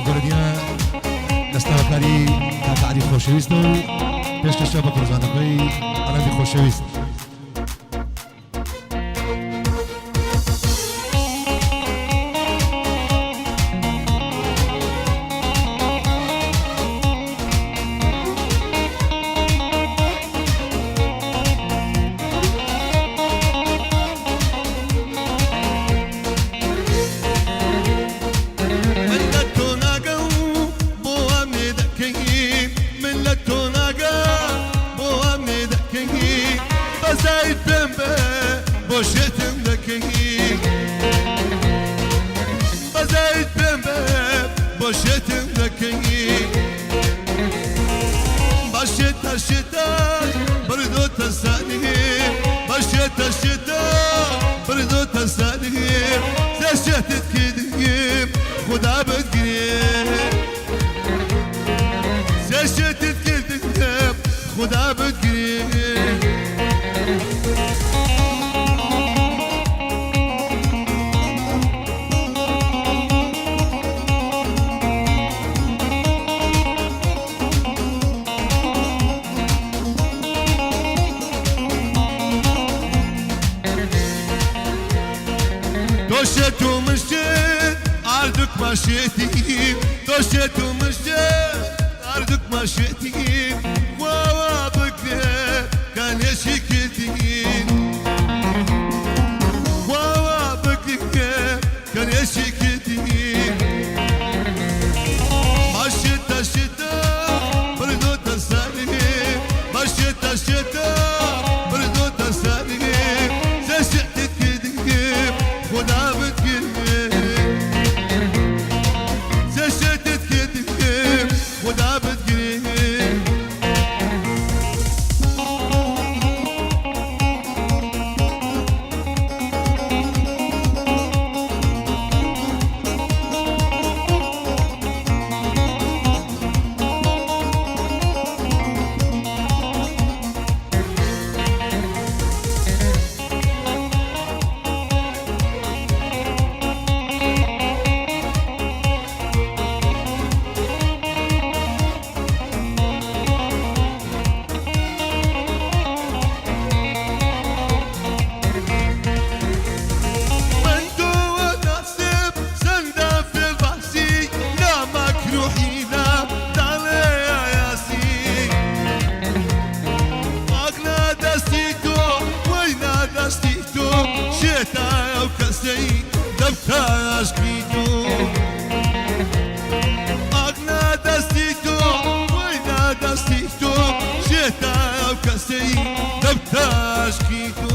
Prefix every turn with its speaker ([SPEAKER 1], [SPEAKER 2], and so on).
[SPEAKER 1] گردیا دستاوکاری کاری خوشویست و پیشکش با پرزانگوی آنها خوشویست.
[SPEAKER 2] باشتم دکی بزاید پنبه باشتم دکی باشت شتا بردو تسانی باشت شتا بردو تسانی زشتت کدیم خدا بگیریم زشتت کدیم خدا بگیریم دوشت و مشت اردک ماشیتیم دوشت و مشت اردک ماشیتیم واوا بکره کنشی کردیم واوا بکره کنشی کردیم ماشیت شتا بردو تسانی ماشیت شتا بردو تسانی زشت کردیم خدا بتگیریم زشتت کردیم خدا بتگیریم دفترش کیتو آگنا دستی تو وینا دستی تو شتا و کسی دفترش کیتو